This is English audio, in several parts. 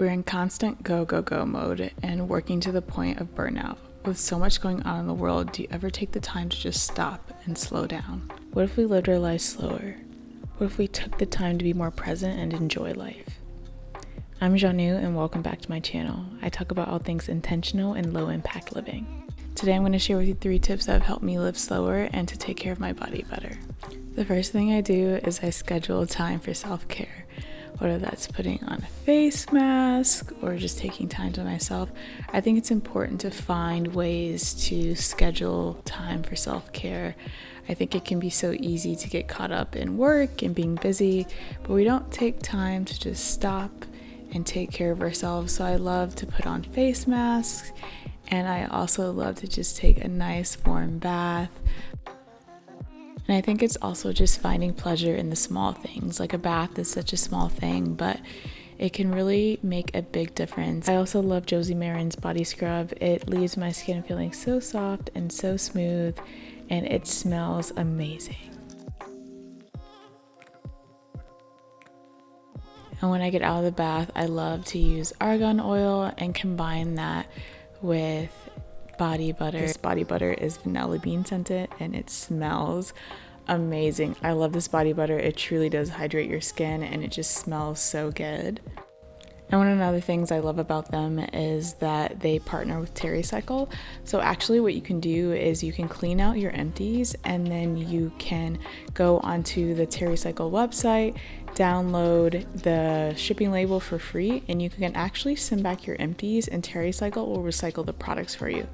We're in constant go, go, go mode and working to the point of burnout. With so much going on in the world, do you ever take the time to just stop and slow down? What if we lived our lives slower? What if we took the time to be more present and enjoy life? I'm Janu and welcome back to my channel. I talk about all things intentional and low impact living. Today I'm going to share with you 3 tips that have helped me live slower and to take care of my body better. The first thing I do is I schedule time for self-care. Whether that's putting on a face mask or just taking time to myself, I think it's important to find ways to schedule time for self-care. I think it can be so easy to get caught up in work and being busy, but we don't take time to just stop and take care of ourselves. So I love to put on face masks, and I also love to just take a nice warm bath. And I think it's also just finding pleasure in the small things. Like a bath is such a small thing, but it can really make a big difference. I also love Josie Maran's body scrub. It leaves my skin feeling so soft and so smooth, and it smells amazing. And when I get out of the bath, I love to use argan oil and combine that with body butter. This body butter is vanilla bean scented and it smells amazing. I love this body butter. It truly does hydrate your skin and it just smells so good. And one of the other things I love about them is that they partner with TerraCycle. So actually what you can do is you can clean out your empties and then you can go onto the TerraCycle website, download the shipping label for free, and you can actually send back your empties and TerraCycle will recycle the products for you.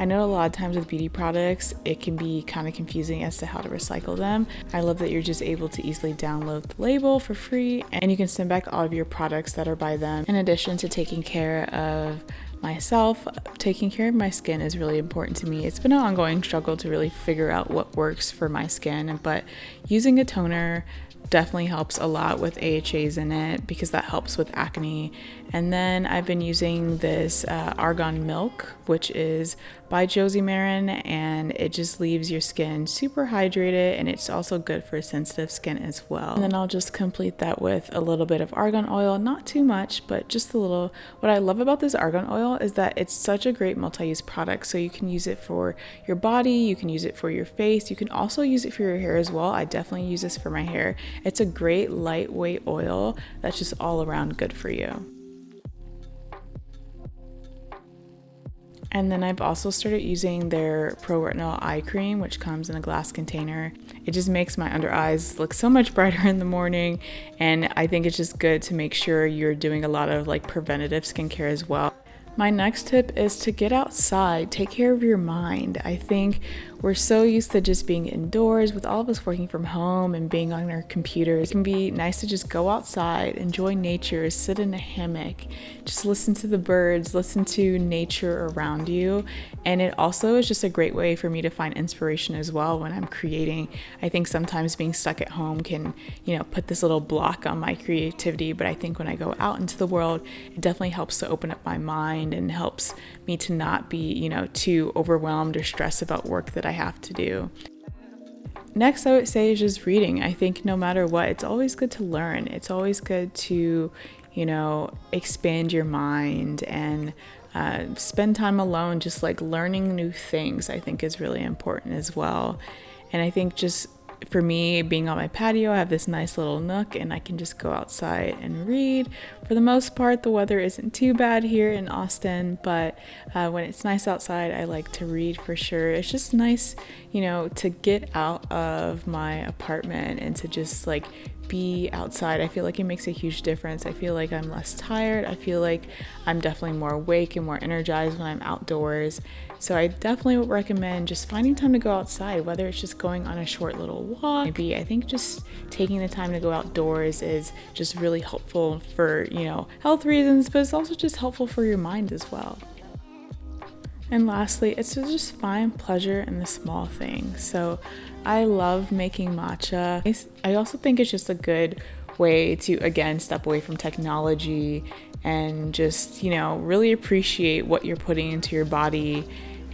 I know a lot of times with beauty products it can be kind of confusing as to how to recycle them. I love that you're just able to easily download the label for free and you can send back all of your products that are by them. In addition to taking care of myself, taking care of my skin is really important to me. It's been an ongoing struggle to really figure out what works for my skin, but using a toner definitely helps a lot with AHAs in it because that helps with acne. And then I've been using this argan milk, which is by Josie Maran, and it just leaves your skin super hydrated, and it's also good for sensitive skin as well. And then I'll just complete that with a little bit of argan oil, not too much, but just a little. What I love about this argan oil is that it's such a great multi-use product. So you can use it for your body, you can use it for your face, you can also use it for your hair as well. I definitely use this for my hair. It's a great lightweight oil that's just all around good for you. And then I've also started using their Pro Retinol eye cream, which comes in a glass container. It just makes my under eyes look so much brighter in the morning. And I think it's just good to make sure you're doing a lot of like preventative skincare as well. My next tip is to get outside, take care of your mind. I think we're so used to just being indoors with all of us working from home and being on our computers. It can be nice to just go outside, enjoy nature, sit in a hammock, just listen to the birds, listen to nature around you. And it also is just a great way for me to find inspiration as well when I'm creating. I think sometimes being stuck at home can, put this little block on my creativity, but I think when I go out into the world, it definitely helps to open up my mind and helps me to not be, too overwhelmed or stressed about work that I have to do. Next, I would say is just reading. I think no matter what, it's always good to learn. It's always good to, expand your mind and spend time alone, just like learning new things, I think is really important as well. And I think just for me, being on my patio, I have this nice little nook and I can just go outside and read. For the most part, the weather isn't too bad here in Austin, but when it's nice outside, I like to read for sure. It's just nice, to get out of my apartment and to just like be outside. I feel like it makes a huge difference. I feel like I'm less tired. I feel like I'm definitely more awake and more energized when I'm outdoors. So I definitely would recommend just finding time to go outside, whether it's just going on a short little walk. Maybe I think just taking the time to go outdoors is just really helpful for, health reasons, but it's also just helpful for your mind as well. And lastly, it's to just find pleasure in the small things. So I love making matcha. I also think it's just a good way to, again, step away from technology and just, really appreciate what you're putting into your body.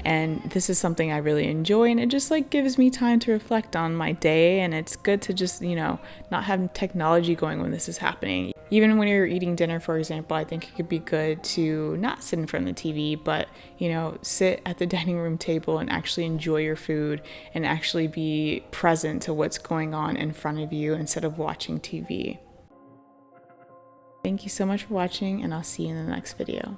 And this is something I really enjoy, and it just like gives me time to reflect on my day, and it's good to just, not have technology going when this is happening. Even when you're eating dinner, for example, I think it could be good to not sit in front of the TV, but, sit at the dining room table and actually enjoy your food and actually be present to what's going on in front of you instead of watching TV. Thank you so much for watching, and I'll see you in the next video.